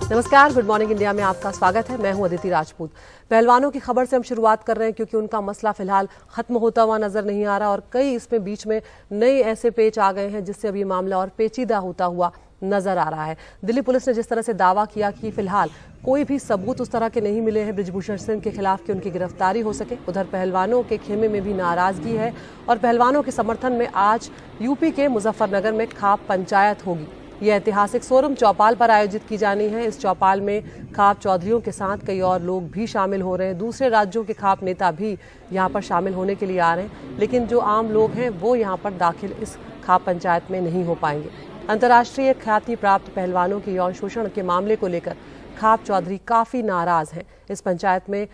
नमस्कार, good morning India में आपका स्वागत है। मैं हूं अदिति राजपूत। पहलवानों की खबर से हम शुरुआत कर रहे हैं क्योंकि उनका मसला फिलहाल खत्म होता हुआ नजर नहीं आ रहा और कई इसमें बीच में नए ऐसे पेच आ गए हैं जिससे अब ये मामला और पेचीदा होता हुआ नजर आ रहा है। दिल्ली पुलिस ने जिस तरह से दावा किया कि फिलहाल कोई भी सबूत उस तरह के नहीं मिले हैं बृजभूषण सिंह के खिलाफ कि उनकी गिरफ्तारी हो सके, उधर पहलवानों के खेमे में भी नाराजगी है और पहलवानों के समर्थन में आज यूपी के मुजफ्फरनगर में खाप पंचायत होगी। यह ऐतिहासिक सोरम चौपाल पर आयोजित की जानी है। इस चौपाल में खाप चौधरियों के साथ कई और लोग भी शामिल हो रहे हैं। दूसरे राज्यों के खाप नेता भी यहाँ पर शामिल होने के लिए आ रहे हैं, लेकिन जो आम लोग हैं वो यहाँ पर दाखिल इस खाप पंचायत में नहीं हो पाएंगे। अंतर्राष्ट्रीय ख्याति प्राप्त पहलवानों के यौन शोषण के मामले को लेकर खाप चौधरी काफी नाराज हैं। इस पंचायत में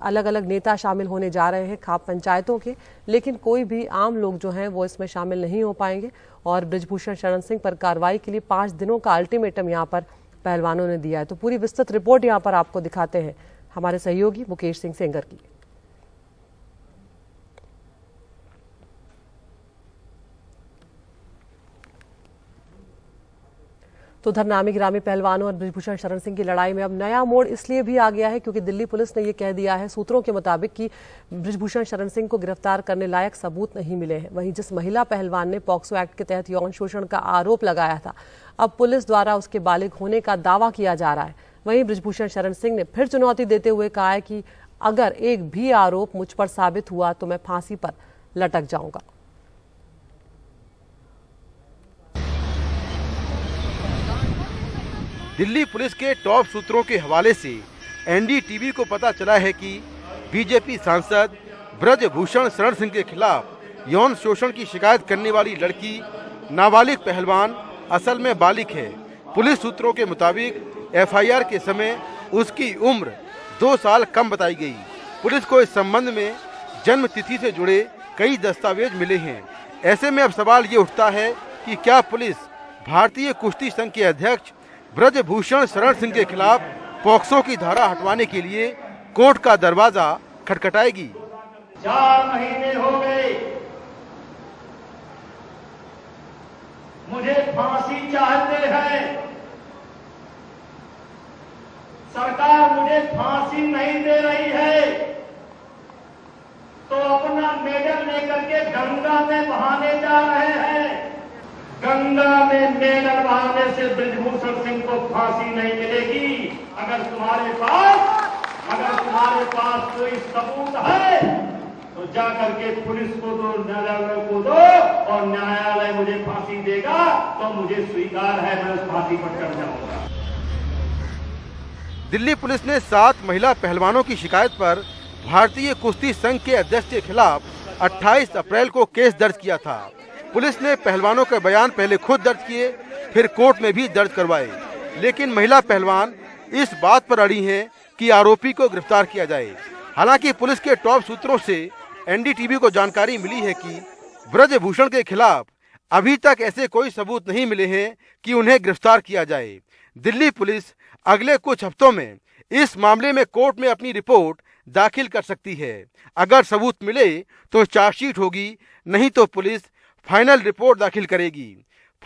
अलग अलग नेता शामिल होने जा रहे हैं खाप पंचायतों के, लेकिन कोई भी आम लोग जो हैं वो इसमें शामिल नहीं हो पाएंगे और बृजभूषण शरण सिंह पर कार्रवाई के लिए 5 दिनों का अल्टीमेटम यहाँ पर पहलवानों ने दिया है। तो पूरी विस्तृत रिपोर्ट यहाँ पर आपको दिखाते हैं हमारे सहयोगी मुकेश सिंह सेंगर की। तो उधर नामी गिरामी पहलवानों और बृजभूषण शरण सिंह की लड़ाई में अब नया मोड़ इसलिए भी आ गया है क्योंकि दिल्ली पुलिस ने ये कह दिया है सूत्रों के मुताबिक कि बृजभूषण शरण सिंह को गिरफ्तार करने लायक सबूत नहीं मिले हैं। वहीं जिस महिला पहलवान ने पॉक्सो एक्ट के तहत यौन शोषण का आरोप लगाया था, अब पुलिस द्वारा उसके बालिग होने का दावा किया जा रहा है। वहीं बृजभूषण शरण सिंह ने फिर चुनौती देते हुए कहा है कि अगर एक भी आरोप मुझ पर साबित हुआ तो मैं फांसी पर लटक जाऊंगा। दिल्ली पुलिस के टॉप सूत्रों के हवाले से एनडीटीवी को पता चला है कि बीजेपी सांसद बृजभूषण शरण सिंह के खिलाफ यौन शोषण की शिकायत करने वाली लड़की नाबालिग पहलवान असल में बालिग है। पुलिस सूत्रों के मुताबिक एफआईआर के समय उसकी उम्र 2 साल कम बताई गई। पुलिस को इस संबंध में जन्म तिथि से जुड़े कई दस्तावेज मिले हैं। ऐसे में अब सवाल ये उठता है कि क्या पुलिस भारतीय कुश्ती संघ के अध्यक्ष बृजभूषण शरण सिंह के खिलाफ पॉक्सो की धारा हटवाने के लिए कोर्ट का दरवाजा खटखटाएगी। 4 महीने हो गए, मुझे फांसी चाहते हैं, सरकार मुझे फांसी नहीं दे रही है, तो अपना मेडल लेकर के गंगा में बहाने जा रहे हैं। गंगा में मेडल बहाने से बृजभूषण सिंह को फांसी नहीं मिलेगी। अगर तुम्हारे पास कोई सबूत है तो जाकर के पुलिस को दो, न्यायालय को दो और न्यायालय मुझे फांसी देगा तो मुझे स्वीकार है, मैं उस फांसी पर चढ़ जाऊंगा। दिल्ली पुलिस ने 7 महिला पहलवानों की शिकायत पर भारतीय कुश्ती संघ के अध्यक्ष के खिलाफ 28 अप्रैल को केस दर्ज किया था। पुलिस ने पहलवानों के बयान पहले खुद दर्ज किए, फिर कोर्ट में भी दर्ज करवाए, लेकिन महिला पहलवान इस बात पर अड़ी हैं कि आरोपी को गिरफ्तार किया जाए। हालांकि पुलिस के टॉप सूत्रों से एनडीटीवी को जानकारी मिली है कि बृजभूषण के खिलाफ अभी तक ऐसे कोई सबूत नहीं मिले हैं कि उन्हें गिरफ्तार किया जाए। दिल्ली पुलिस अगले कुछ हफ्तों में इस मामले में कोर्ट में अपनी रिपोर्ट दाखिल कर सकती है। अगर सबूत मिले तो चार्जशीट होगी, नहीं तो पुलिस फाइनल रिपोर्ट दाखिल करेगी।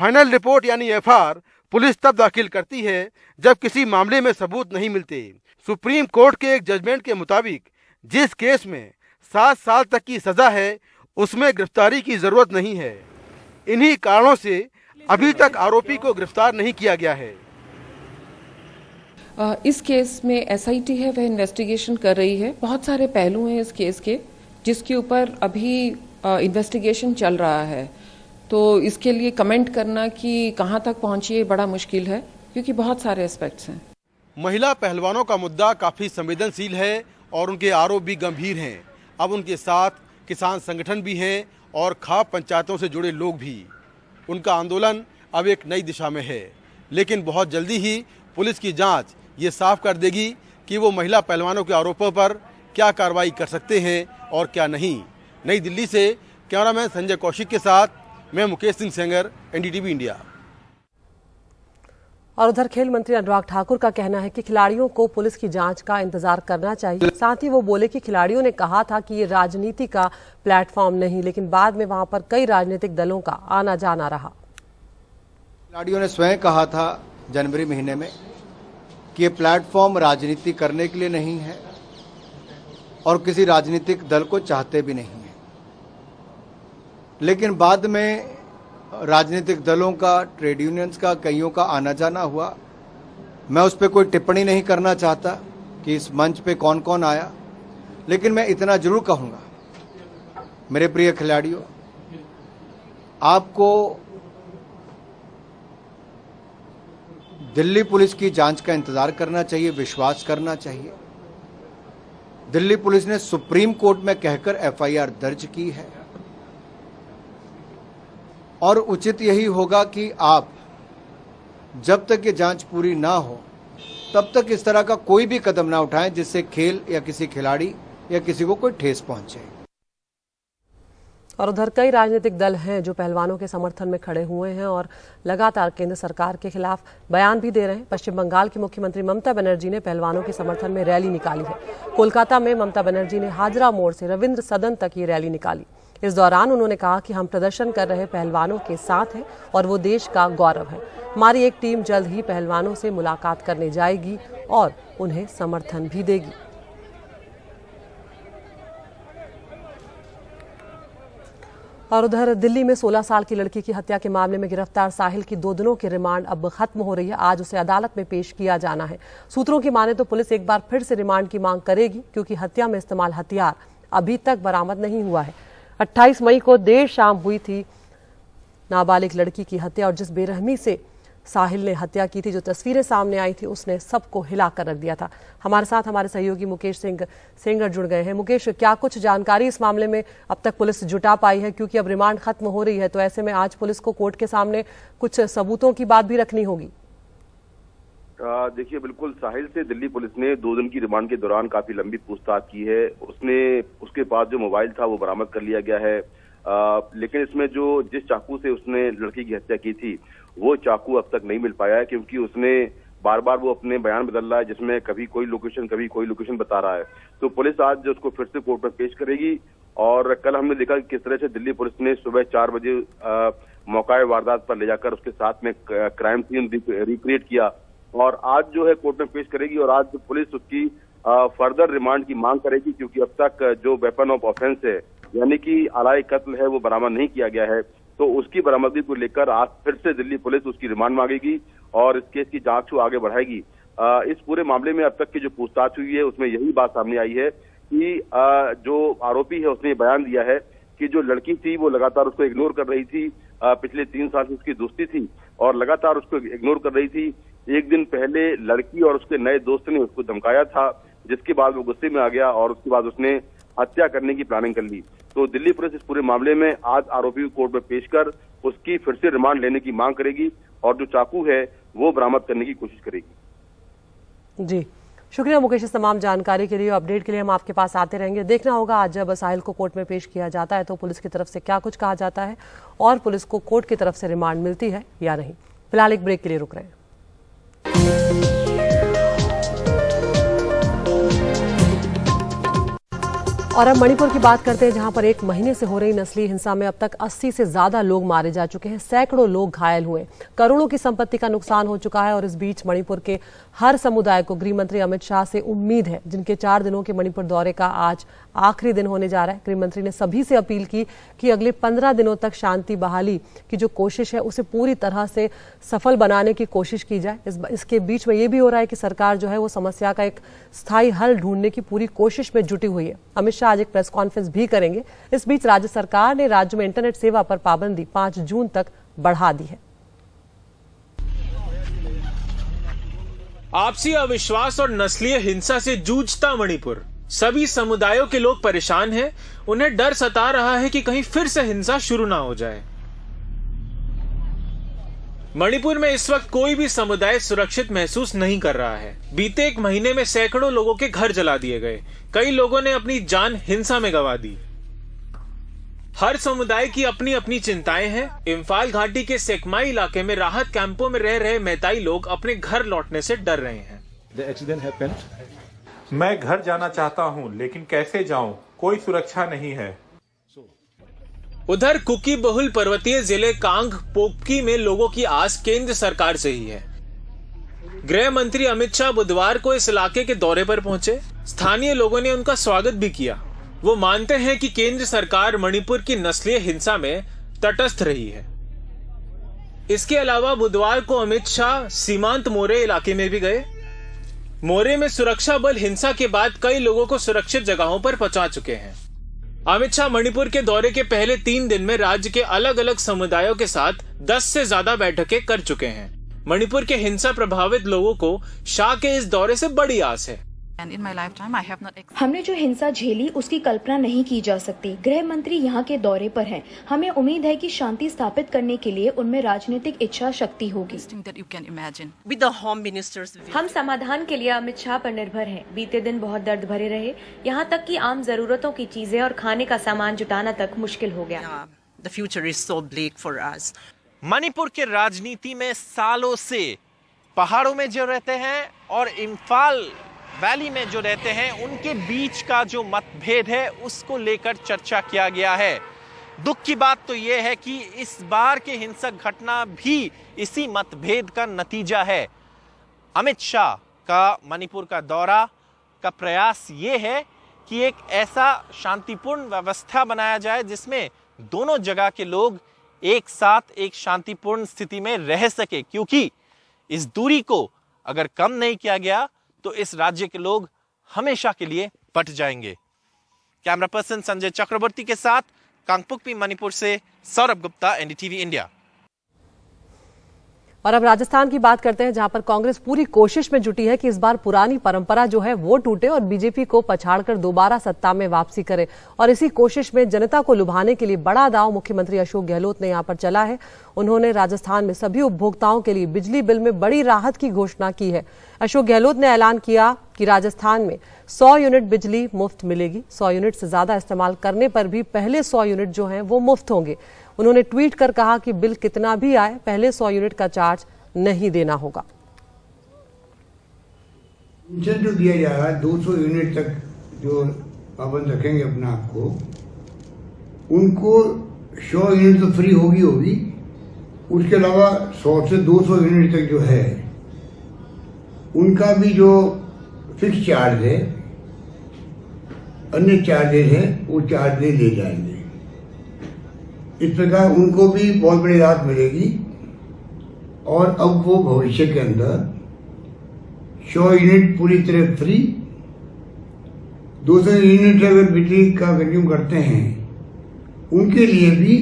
फाइनल रिपोर्ट यानी एफआईआर पुलिस तब दाखिल करती है जब किसी मामले में सबूत नहीं मिलते। सुप्रीम कोर्ट के एक जजमेंट के मुताबिक जिस केस में 7 साल तक की सजा है उसमें गिरफ्तारी की जरूरत नहीं है। इन्हीं कारणों से अभी तक आरोपी को गिरफ्तार नहीं किया गया है। इस केस में एसआईटी है वह इन्वेस्टिगेशन कर रही है। बहुत सारे पहलू हैं इस केस के जिसके ऊपर अभी इन्वेस्टिगेशन चल रहा है, तो इसके लिए कमेंट करना कि कहां तक पहुंची है बड़ा मुश्किल है क्योंकि बहुत सारे एस्पेक्ट्स हैं। महिला पहलवानों का मुद्दा काफी संवेदनशील है और उनके आरोप भी गंभीर हैं। अब उनके साथ किसान संगठन भी हैं और खाप पंचायतों से जुड़े लोग भी। उनका आंदोलन अब एक नई दिशा में है, लेकिन बहुत जल्दी ही पुलिस की जांच ये साफ कर देगी कि वो महिला पहलवानों के आरोपों पर क्या कार्रवाई कर सकते हैं और क्या नहीं। नई दिल्ली से कैमरामैन संजय कौशिक के साथ मैं मुकेश सिंह सेंगर, एनडीटीवी इंडिया। और उधर खेल मंत्री अनुराग ठाकुर का कहना है कि खिलाड़ियों को पुलिस की जांच का इंतजार करना चाहिए। साथ ही वो बोले कि खिलाड़ियों ने कहा था कि ये राजनीति का प्लेटफॉर्म नहीं, लेकिन बाद में वहां पर कई राजनीतिक दलों का आना जाना रहा। खिलाड़ियों ने स्वयं कहा था जनवरी महीने में कि ये प्लेटफॉर्म राजनीति करने के लिए नहीं है और किसी राजनीतिक दल को चाहते भी नहीं है, लेकिन बाद में राजनीतिक दलों का, ट्रेड यूनियंस का, कईयों का आना जाना हुआ। मैं उस पर कोई टिप्पणी नहीं करना चाहता कि इस मंच पे कौन कौन आया, लेकिन मैं इतना जरूर कहूंगा, मेरे प्रिय खिलाड़ियों, आपको दिल्ली पुलिस की जांच का इंतजार करना चाहिए, विश्वास करना चाहिए। दिल्ली पुलिस ने सुप्रीम कोर्ट में कहकर एफआईआर दर्ज की है और उचित यही होगा कि आप जब तक ये जांच पूरी ना हो तब तक इस तरह का कोई भी कदम ना उठाएं जिससे खेल या किसी खिलाड़ी या किसी को कोई ठेस पहुंचे। और उधर कई राजनीतिक दल हैं जो पहलवानों के समर्थन में खड़े हुए हैं और लगातार केंद्र सरकार के खिलाफ बयान भी दे रहे हैं। पश्चिम बंगाल की मुख्यमंत्री ममता बनर्जी ने पहलवानों के समर्थन में रैली निकाली है। कोलकाता में ममता बनर्जी ने हाजरा मोड़ से रविंद्र सदन तक ये रैली निकाली। इस दौरान उन्होंने कहा कि हम प्रदर्शन कर रहे पहलवानों के साथ हैं और वो देश का गौरव है। हमारी एक टीम जल्द ही पहलवानों से मुलाकात करने जाएगी और उन्हें समर्थन भी देगी। और उधर दिल्ली में 16 साल की लड़की की हत्या के मामले में गिरफ्तार साहिल की 2 दिनों की रिमांड अब खत्म हो रही है। आज उसे अदालत में पेश किया जाना है। सूत्रों की माने तो पुलिस एक बार फिर से रिमांड की मांग करेगी, क्योंकि हत्या में इस्तेमाल हथियार अभी तक बरामद नहीं हुआ है। 28 मई को देर शाम हुई थी नाबालिग लड़की की हत्या और जिस बेरहमी से साहिल ने हत्या की थी, जो तस्वीरें सामने आई थी, उसने सबको हिलाकर रख दिया था। हमारे साथ हमारे सहयोगी मुकेश सिंह सेंगर जुड़ गए हैं। मुकेश, क्या कुछ जानकारी इस मामले में अब तक पुलिस जुटा पाई है, क्योंकि अब रिमांड खत्म हो रही है, तो ऐसे में आज पुलिस को कोर्ट के सामने कुछ सबूतों की बात भी रखनी होगी। देखिए, बिल्कुल साहिल से दिल्ली पुलिस ने 2 दिन की रिमांड के दौरान काफी लंबी पूछताछ की है। उसके पास जो मोबाइल था वो बरामद कर लिया गया है, लेकिन इसमें जिस चाकू से उसने लड़की की हत्या की थी वो चाकू अब तक नहीं मिल पाया है, क्योंकि उसने बार बार वो अपने बयान बदल रहा है, जिसमें कभी कोई लोकेशन बता रहा है। तो पुलिस आज उसको फिर से कोर्ट में पेश करेगी। और कल हमने देखा कि किस तरह से दिल्ली पुलिस ने सुबह 4 बजे मौका वारदात पर ले जाकर उसके साथ में क्राइम सीन रिक्रिएट किया और आज जो है कोर्ट में पेश करेगी। और आज पुलिस उसकी फर्दर रिमांड की मांग करेगी, क्योंकि अब तक जो वेपन ऑफ ऑफेंस है, यानी कि आलाए कत्ल है, वो बरामद नहीं किया गया है। तो उसकी बरामदगी को लेकर आज फिर से दिल्ली पुलिस उसकी रिमांड मांगेगी और इस केस की जांच को आगे बढ़ाएगी। इस पूरे मामले में अब तक की जो पूछताछ हुई है उसमें यही बात सामने आई है कि जो आरोपी है उसने बयान दिया है कि जो लड़की थी वो लगातार उसको इग्नोर कर रही थी। पिछले 3 साल से उसकी दोस्ती थी और लगातार उसको इग्नोर कर रही थी। एक दिन पहले लड़की और उसके नए दोस्त ने उसको धमकाया था, जिसके बाद वो गुस्से में आ गया और उसके बाद उसने हत्या करने की प्लानिंग कर ली। तो दिल्ली पुलिस इस पूरे मामले में आज आरोपी को कोर्ट में पेश कर उसकी फिर से रिमांड लेने की मांग करेगी और जो चाकू है वो बरामद करने की कोशिश करेगी। जी, शुक्रिया मुकेश इस तमाम जानकारी के लिए। अपडेट के लिए हम आपके पास आते रहेंगे। देखना होगा आज जब साहिल को कोर्ट में पेश किया जाता है तो पुलिस की तरफ से क्या कुछ कहा जाता है और पुलिस को कोर्ट की तरफ से रिमांड मिलती है या नहीं। फिलहाल एक ब्रेक के लिए रुक रहे हैं। और अब मणिपुर की बात करते हैं, जहां पर 1 महीने से हो रही नस्लीय हिंसा में अब तक 80 से ज्यादा लोग मारे जा चुके हैं, सैकड़ों लोग घायल हुए, करोड़ों की संपत्ति का नुकसान हो चुका है। और इस बीच मणिपुर के हर समुदाय को गृह मंत्री अमित शाह से उम्मीद है, जिनके 4 दिनों के मणिपुर दौरे का आज आखिरी दिन होने जा रहा है। गृह मंत्री ने सभी से अपील की कि अगले 15 दिनों तक शांति बहाली की जो कोशिश है उसे पूरी तरह से सफल बनाने की कोशिश की जाए। इसके बीच में ये भी हो रहा है कि सरकार जो है वो समस्या का एक स्थायी हल ढूंढने की पूरी कोशिश में जुटी हुई है। अमित शाह आज एक प्रेस कॉन्फ्रेंस भी करेंगे। इस बीच राज्य सरकार ने राज्य में इंटरनेट सेवा पर पाबंदी 5 जून तक बढ़ा दी है। आपसी अविश्वास और नस्लीय हिंसा से जूझता मणिपुर, सभी समुदायों के लोग परेशान हैं। उन्हें डर सता रहा है कि कहीं फिर से हिंसा शुरू ना हो जाए। मणिपुर में इस वक्त कोई भी समुदाय सुरक्षित महसूस नहीं कर रहा है। बीते 1 महीने में सैकड़ों लोगों के घर जला दिए गए, कई लोगों ने अपनी जान हिंसा में गंवा दी। हर समुदाय की अपनी अपनी चिंताएं हैं। इम्फाल घाटी के सेकमाई इलाके में राहत कैंपों में रह रहे मैताई लोग अपने घर लौटने से डर रहे हैं। मैं घर जाना चाहता हूं, लेकिन कैसे जाऊं? कोई सुरक्षा नहीं है। उधर कुकी बहुल पर्वतीय जिले कांग पोपकी में लोगों की आस केंद्र सरकार से ही है। गृह मंत्री अमित शाह बुधवार को इस इलाके के दौरे पर पहुंचे। स्थानीय लोगों ने उनका स्वागत भी किया। वो मानते हैं कि केंद्र सरकार मणिपुर की नस्लीय हिंसा में तटस्थ रही है। इसके अलावा बुधवार को अमित शाह सीमांत मोरे इलाके में भी गए। मोरे में सुरक्षा बल हिंसा के बाद कई लोगों को सुरक्षित जगहों पर पहुंचा चुके हैं। अमित शाह मणिपुर के दौरे के पहले 3 दिन में राज्य के अलग अलग समुदायों के साथ 10 से ज्यादा बैठकें कर चुके हैं। मणिपुर के हिंसा प्रभावित लोगों को शाह के इस दौरे से बड़ी आस है। हमने जो हिंसा झेली उसकी कल्पना नहीं की जा सकती। गृह मंत्री यहाँ के दौरे पर हैं। हमें उम्मीद है कि शांति स्थापित करने के लिए उनमें राजनीतिक इच्छा शक्ति होगी। हम समाधान के लिए अमित शाह पर निर्भर हैं। बीते दिन बहुत दर्द भरे रहे। यहाँ तक कि आम जरूरतों की चीजें और खाने का सामान जुटाना तक मुश्किल हो गया। मणिपुर के राजनीति में सालों से पहाड़ों में जो रहते हैं और इम्फाल वैली में जो रहते हैं उनके बीच का जो मतभेद है उसको लेकर चर्चा किया गया है। दुख की बात तो यह है कि इस बार के हिंसक घटना भी इसी मतभेद का नतीजा है। अमित शाह का मणिपुर का दौरा का प्रयास ये है कि एक ऐसा शांतिपूर्ण व्यवस्था बनाया जाए जिसमें दोनों जगह के लोग एक साथ एक शांतिपूर्ण स्थिति में रह सके, क्योंकि इस दूरी को अगर कम नहीं किया गया तो इस राज्य के लोग हमेशा के लिए बट जाएंगे। कैमरा पर्सन संजय चक्रवर्ती के साथ कांगपुकपी मणिपुर से सौरभ गुप्ता, एनडीटीवी इंडिया। और अब राजस्थान की बात करते हैं, जहां पर कांग्रेस पूरी कोशिश में जुटी है कि इस बार पुरानी परंपरा जो है वो टूटे और बीजेपी को पछाड़कर दोबारा सत्ता में वापसी करे। और इसी कोशिश में जनता को लुभाने के लिए बड़ा दांव मुख्यमंत्री अशोक गहलोत ने यहां पर चला है। उन्होंने राजस्थान में सभी उपभोक्ताओं के लिए बिजली बिल में बड़ी राहत की घोषणा की है। अशोक गहलोत ने ऐलान किया कि राजस्थान में 100 यूनिट बिजली मुफ्त मिलेगी। 100 यूनिट से ज्यादा इस्तेमाल करने पर भी पहले 100 यूनिट जो हैं वो मुफ्त होंगे। उन्होंने ट्वीट कर कहा कि बिल कितना भी आए, पहले 100 यूनिट का चार्ज नहीं देना होगा। जो दिया जा रहा है 200 यूनिट तक जो पाबंद रखेंगे अपने आप को, उनको 100 यूनिट तो फ्री होगी। उसके अलावा 100 से 200 यूनिट तक जो है उनका भी जो फिक्स चार्ज है, अन्य चार्जेज है, वो चार्ज नहीं ले जाएंगे। इस प्रकार उनको भी बहुत बड़ी राहत मिलेगी। और अब वो भविष्य के अंदर 100 यूनिट पूरी तरह फ्री, 200 यूनिट अगर बिजली का कंज्यूम करते हैं उनके लिए भी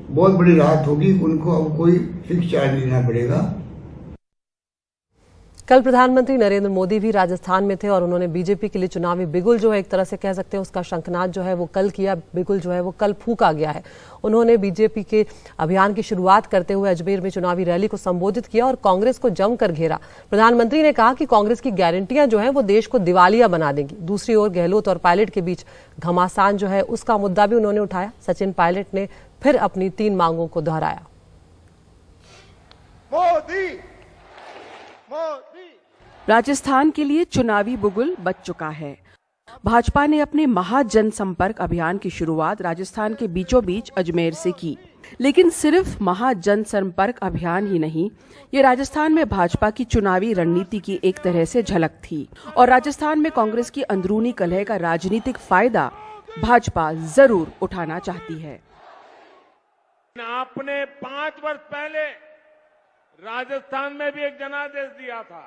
बहुत बड़ी राहत होगी। उनको अब कोई फिक्स चार्ज नहीं देना पड़ेगा। कल प्रधानमंत्री नरेंद्र मोदी भी राजस्थान में थे और उन्होंने बीजेपी के लिए चुनावी बिगुल जो है, एक तरह से कह सकते हैं उसका शंखनाद जो है वो कल किया। बिगुल जो है वो कल फूंका गया है। उन्होंने बीजेपी के अभियान की शुरुआत करते हुए अजमेर में चुनावी रैली को संबोधित किया और कांग्रेस को जमकर घेरा। प्रधानमंत्री ने कहा कि कांग्रेस की गारंटियां जो है वो देश को दिवालिया बना देंगी। दूसरी ओर गहलोत और पायलट के बीच घमासान जो है उसका मुद्दा भी उन्होंने उठाया। सचिन पायलट ने फिर अपनी 3 मांगों को दोहराया। राजस्थान के लिए चुनावी बुगुल बच चुका है। भाजपा ने अपने महाजनसंपर्क अभियान की शुरुआत राजस्थान के बीचों बीच अजमेर से की। लेकिन सिर्फ महाजनसंपर्क अभियान ही नहीं, ये राजस्थान में भाजपा की चुनावी रणनीति की एक तरह से झलक थी। और राजस्थान में कांग्रेस की अंदरूनी कलह का राजनीतिक फायदा भाजपा जरूर उठाना चाहती है। आपने 5 वर्ष पहले राजस्थान में भी एक जनादेश दिया था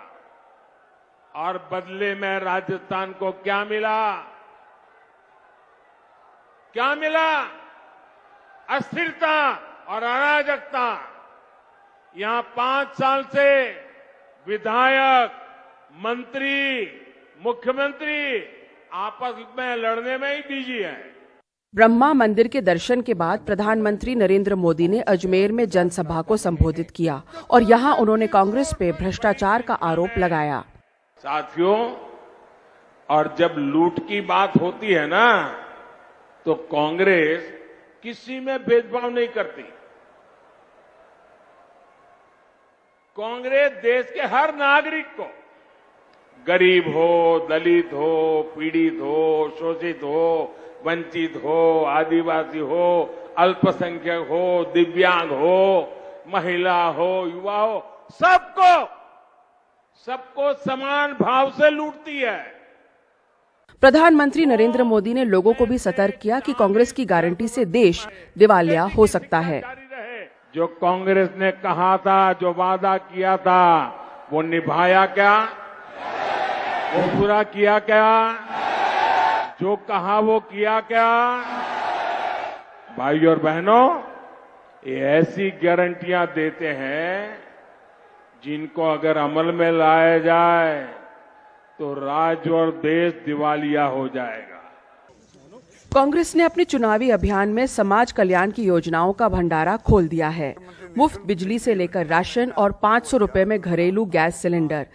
और बदले में राजस्थान को क्या मिला? क्या मिला? अस्थिरता और अराजकता। यहां 5 साल से विधायक, मंत्री, मुख्यमंत्री आपस में लड़ने में ही बिजी है। ब्रह्मा मंदिर के दर्शन के बाद प्रधानमंत्री नरेंद्र मोदी ने अजमेर में जनसभा को संबोधित किया और यहां उन्होंने कांग्रेस पे भ्रष्टाचार का आरोप लगाया। साथियों, और जब लूट की बात होती है ना, तो कांग्रेस किसी में भेदभाव नहीं करती। कांग्रेस देश के हर नागरिक को, गरीब हो, दलित हो, पीड़ित हो, शोषित हो, वंचित हो, आदिवासी हो, अल्पसंख्यक हो, दिव्यांग हो, महिला हो, युवा हो, सबको सबको समान भाव से लूटती है। प्रधानमंत्री नरेंद्र मोदी ने लोगों को भी सतर्क किया कि कांग्रेस की गारंटी से देश दिवालिया हो सकता है। जो कांग्रेस ने कहा था, जो वादा किया था, वो निभाया क्या? वो पूरा किया क्या? जो कहा वो किया क्या? भाइयों और बहनों, ये ऐसी गारंटियां देते हैं जिनको अगर अमल में लाया जाए तो राज्य और देश दिवालिया हो जाएगा। कांग्रेस ने अपने चुनावी अभियान में समाज कल्याण की योजनाओं का भंडारा खोल दिया है। मुफ्त बिजली से लेकर राशन और 500 रुपए में घरेलू गैस सिलेंडर,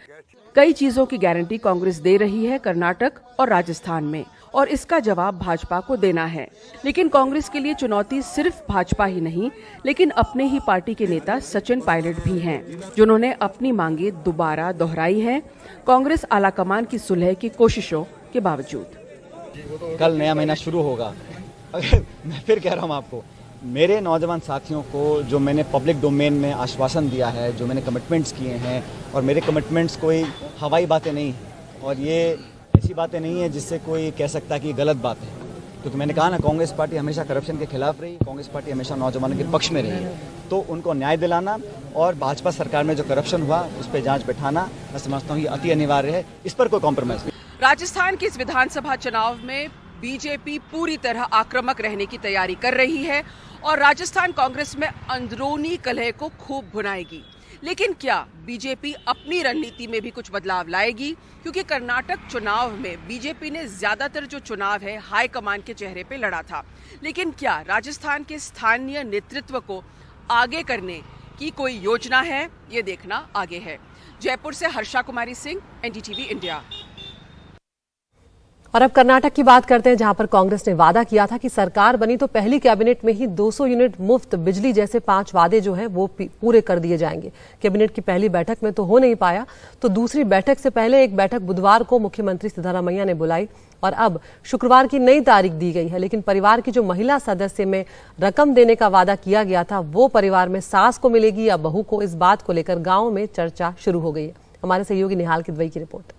कई चीजों की गारंटी कांग्रेस दे रही है कर्नाटक और राजस्थान में, और इसका जवाब भाजपा को देना है। लेकिन कांग्रेस के लिए चुनौती सिर्फ भाजपा ही नहीं, लेकिन अपने ही पार्टी के नेता सचिन पायलट भी हैं, जिन्होंने अपनी मांगे दोबारा दोहराई हैं कांग्रेस आलाकमान की सुलह की कोशिशों के बावजूद। कल नया महीना शुरू होगा। मैं फिर कह रहा हूँ आपको, मेरे नौजवान साथियों को जो मैंने पब्लिक डोमेन में आश्वासन दिया है, जो मैंने कमिटमेंट्स किए हैं, और मेरे कमिटमेंट्स कोई हवाई बातें नहीं हैं और ये ऐसी बातें नहीं है जिससे कोई कह सकता है कि गलत बात है। क्योंकि मैंने कहा ना, कांग्रेस पार्टी हमेशा करप्शन के खिलाफ रही, कांग्रेस पार्टी हमेशा नौजवानों के पक्ष में रही है। तो उनको न्याय दिलाना और भाजपा सरकार में जो करप्शन हुआ उस पर जांच बैठाना, मैं समझता हूँ ये अति अनिवार्य है, इस पर कोई कॉम्प्रोमाइज नहीं। राजस्थान के इस विधानसभा चुनाव में बीजेपी पूरी तरह आक्रामक रहने की तैयारी कर रही है और राजस्थान कांग्रेस में अंदरूनी कलह को खूब भुनाएगी। लेकिन क्या बीजेपी अपनी रणनीति में भी कुछ बदलाव लाएगी? क्योंकि कर्नाटक चुनाव में बीजेपी ने ज्यादातर जो चुनाव है हाईकमान के चेहरे पे लड़ा था। लेकिन क्या राजस्थान के स्थानीय नेतृत्व को आगे करने की कोई योजना है? ये देखना आगे है। जयपुर से हर्षा कुमारी सिंह, एनडीटीवी इंडिया। और अब कर्नाटक की बात करते हैं, जहां पर कांग्रेस ने वादा किया था कि सरकार बनी तो पहली कैबिनेट में ही 200 यूनिट मुफ्त बिजली जैसे 5 वादे जो हैं वो पूरे कर दिए जाएंगे। कैबिनेट की पहली बैठक में तो हो नहीं पाया, तो दूसरी बैठक से पहले एक बैठक बुधवार को मुख्यमंत्री सिद्धारमैया ने बुलाई और अब शुक्रवार की नई तारीख दी गई है। लेकिन परिवार की जो महिला सदस्य में रकम देने का वादा किया गया था, वो परिवार में सास को मिलेगी या बहू को, इस बात को लेकर गाँव में चर्चा शुरू हो गई है। हमारे सहयोगी निहाल किदवई की रिपोर्ट।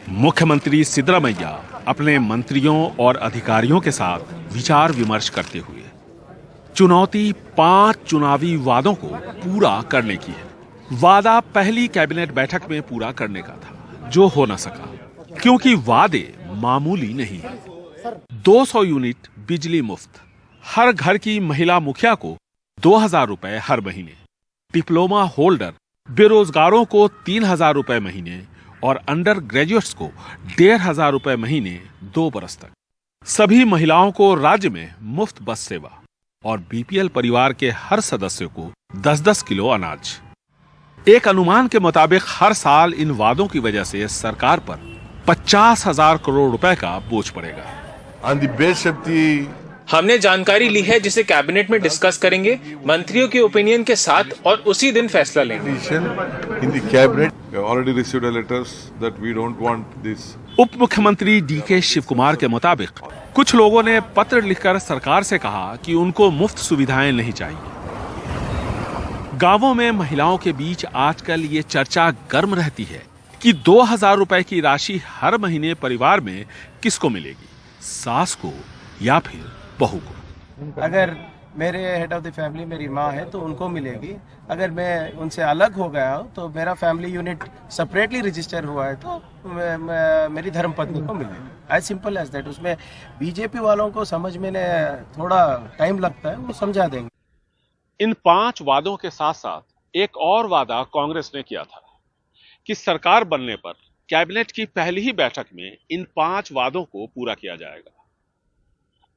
मुख्यमंत्री सिद्धरामैया अपने मंत्रियों और अधिकारियों के साथ विचार विमर्श करते हुए चुनौती 5 चुनावी वादों को पूरा करने की है। वादा पहली कैबिनेट बैठक में पूरा करने का था, जो हो न सका क्योंकि वादे मामूली नहीं है। 200 यूनिट बिजली मुफ्त, हर घर की महिला मुखिया को 2000 रुपए हर महीने, डिप्लोमा होल्डर बेरोजगारों को 3000 रुपए महीने और अंडर ग्रेजुएट्स को 1500 रुपए महीने 2 बरस तक। सभी महिलाओं को राज्य में मुफ्त बस सेवा और बीपीएल परिवार के हर सदस्य को 10-10 किलो अनाज। एक अनुमान के मुताबिक हर साल इन वादों की वजह से सरकार पर 50,000 करोड़ रुपए का बोझ पड़ेगा। हमने जानकारी ली है जिसे कैबिनेट में डिस्कस करेंगे, मंत्रियों के ओपिनियन के साथ, और उसी दिन फैसला लेंगे। उप मुख्यमंत्री डीके शिव कुमार के मुताबिक कुछ लोगों ने पत्र लिखकर सरकार से कहा कि उनको मुफ्त सुविधाएं नहीं चाहिए। गांवों में महिलाओं के बीच आजकल ये चर्चा गर्म रहती है कि 2000 रुपए की राशि हर महीने परिवार में किसको मिलेगी, सास को या फिर बहू को। अगर मेरे हेड ऑफ द फैमिली मेरी माँ है तो उनको मिलेगी, अगर मैं उनसे अलग हो गया हूँ तो मेरा फैमिली यूनिट सेपरेटली रजिस्टर हुआ है तो मेरी धर्मपत्नी को मिलेगी। As simple as that. उसमें बीजेपी वालों को समझ में थोड़ा टाइम लगता है, वो समझा देंगे। इन 5 वादों के साथ साथ एक और वादा कांग्रेस ने किया था कि सरकार बनने पर कैबिनेट की पहली ही बैठक में इन 5 वादों को पूरा किया जाएगा।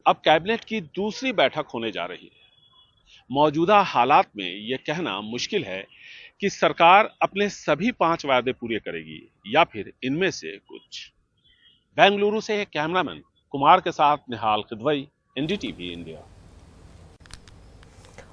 अब कैबिनेट की दूसरी बैठक होने जा रही है। मौजूदा हालात में यह कहना मुश्किल है कि सरकार अपने सभी 5 वादे पूरे करेगी या फिर इनमें से कुछ। बेंगलुरु से कैमरामैन कुमार के साथ निहाल किदवई, एनडीटीवी इंडिया।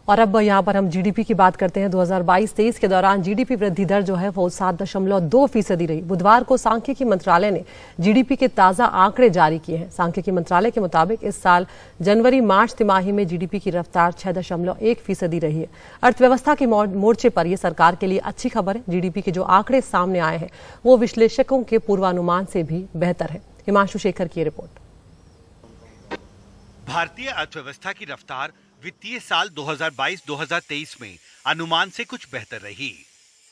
और अब यहाँ पर हम जीडीपी की बात करते हैं। 2022-23 के दौरान जीडीपी वृद्धि दर जो है वो 7.2% रही। बुधवार को सांख्यिकी मंत्रालय ने जीडीपी के ताजा आंकड़े जारी किए हैं। सांख्यिकी मंत्रालय के मुताबिक इस साल जनवरी मार्च तिमाही में जीडीपी की रफ्तार 6.1% रही है। अर्थव्यवस्था के मोर्चे पर यह सरकार के लिए अच्छी खबर है। जीडीपी के जो आंकड़े सामने आए हैं वो विश्लेषकों के पूर्वानुमान से भी बेहतर है। हिमांशु शेखर की रिपोर्ट। भारतीय अर्थव्यवस्था की रफ्तार वित्तीय साल 2022-2023 में अनुमान से कुछ बेहतर रही।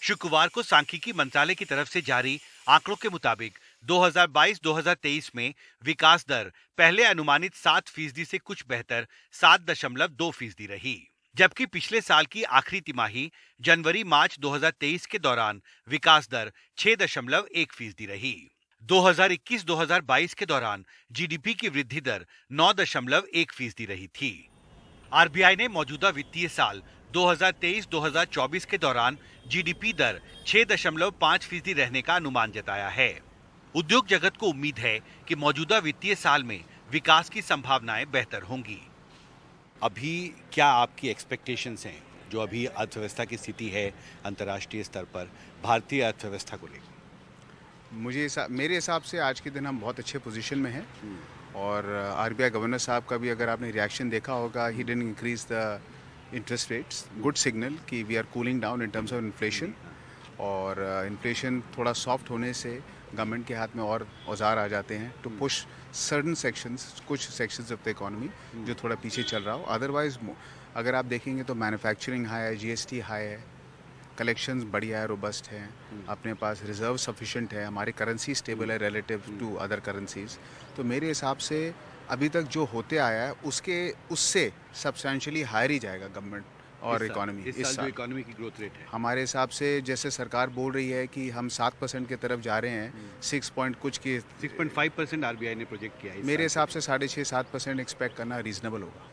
शुक्रवार को सांख्यिकी मंत्रालय की तरफ से जारी आंकड़ों के मुताबिक 2022-2023 में विकास दर पहले अनुमानित 7% से कुछ बेहतर 7.2% रही, जबकि पिछले साल की आखिरी तिमाही जनवरी मार्च 2023 के दौरान विकास दर 6.1% रही। 2021-2022 के दौरान जीडीपी की वृद्धि दर 9.1% रही थी। आरबीआई ने मौजूदा वित्तीय साल 2023-2024 के दौरान जीडीपी दर 6.5% रहने का अनुमान जताया है। उद्योग जगत को उम्मीद है कि मौजूदा वित्तीय साल में विकास की संभावनाएं बेहतर होंगी। अभी क्या आपकी एक्सपेक्टेशंस हैं, जो अभी अर्थव्यवस्था की स्थिति है अंतर्राष्ट्रीय स्तर पर भारतीय अर्थव्यवस्था को लेकर? मेरे हिसाब से आज के दिन हम बहुत अच्छे पोजीशन में हैं और आरबीआई गवर्नर साहब का भी अगर आपने रिएक्शन देखा होगा, he didn't increase the interest rates, good signal कि we are cooling down in terms of inflation. और इन्फ्लेशन थोड़ा सॉफ्ट होने से गवर्नमेंट के हाथ में और औजार आ जाते हैं टू पुश सर्टन सेक्शंस, कुछ सेक्शंस ऑफ द इकोनॉमी जो थोड़ा पीछे चल रहा हो। अदरवाइज अगर आप देखेंगे तो मैन्युफैक्चरिंग हाई है, जीएसटी हाई है, कलेक्शंस बढ़िया है, रोबस्ट है, अपने पास रिजर्व सफिशिएंट है, हमारी करेंसी स्टेबल है रिलेटिव टू अदर करेंसीज। तो मेरे हिसाब से अभी तक जो होते आया है उससे सब्सटेंशियली हायर ही जाएगा गवर्नमेंट और इकोनॉमी। इस साल जो इकोनॉमी की ग्रोथ रेट है हमारे हिसाब से, जैसे सरकार बोल रही है कि हम 7% की तरफ जा रहे हैं, 6.5% आरबीआई ने प्रोजेक्ट किया है। मेरे हिसाब से 6.5-7% एक्सपेक्ट करना रीजनेबल होगा।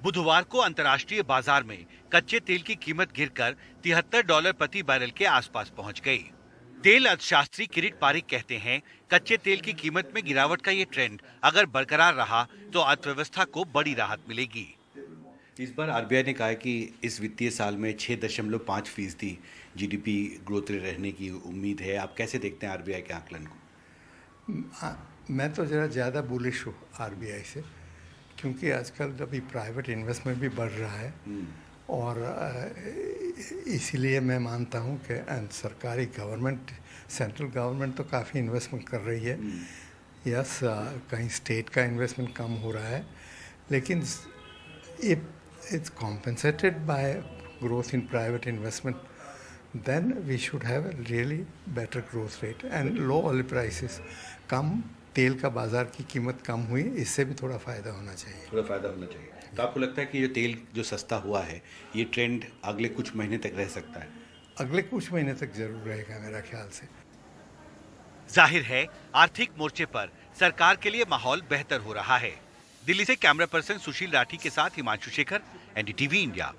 बुधवार को अंतर्राष्ट्रीय बाजार में कच्चे तेल की कीमत गिरकर $73 प्रति बैरल के आसपास पहुंच गई। तेल अर्थशास्त्री किरीट पारिक कहते हैं, कच्चे तेल की कीमत में गिरावट का ये ट्रेंड अगर बरकरार रहा तो अर्थव्यवस्था को बड़ी राहत मिलेगी। इस बार आरबीआई ने कहा है कि इस वित्तीय साल में 6.5% जीडीपी ग्रोथ रेट रहने की उम्मीद है। आप कैसे देखते हैं आरबीआई के आकलन को? मैं तो जरा ज़्यादा बुलिश हूँ आरबीआई से, क्योंकि आजकल अभी प्राइवेट इन्वेस्टमेंट भी बढ़ रहा है और इसीलिए मैं मानता हूँ कि सरकारी गवर्नमेंट, सेंट्रल गवर्नमेंट तो काफ़ी इन्वेस्टमेंट कर रही है। यस, कहीं स्टेट का इन्वेस्टमेंट कम हो रहा है, लेकिन it's compensated by growth in private investment, then we should have a really better growth rate and low oil prices. कम तेल का बाजार की कीमत कम हुई, इससे भी थोड़ा फायदा होना चाहिए। थोड़ा फायदा होना चाहिए। तो आपको लगता है कि ये तेल जो सस्ता हुआ है, ये ट्रेंड अगले कुछ महीने तक रह सकता है? अगले कुछ महीने तक जरूर रहेगा मेरा ख्याल से। जाहिर है आर्थिक मोर्चे पर सरकार के लिए माहौल बेहतर हो रहा है। दिल्ली से कैमरा पर्सन सुशील राठी के साथ हिमांशु शेखर, एनडीटीवी इंडिया।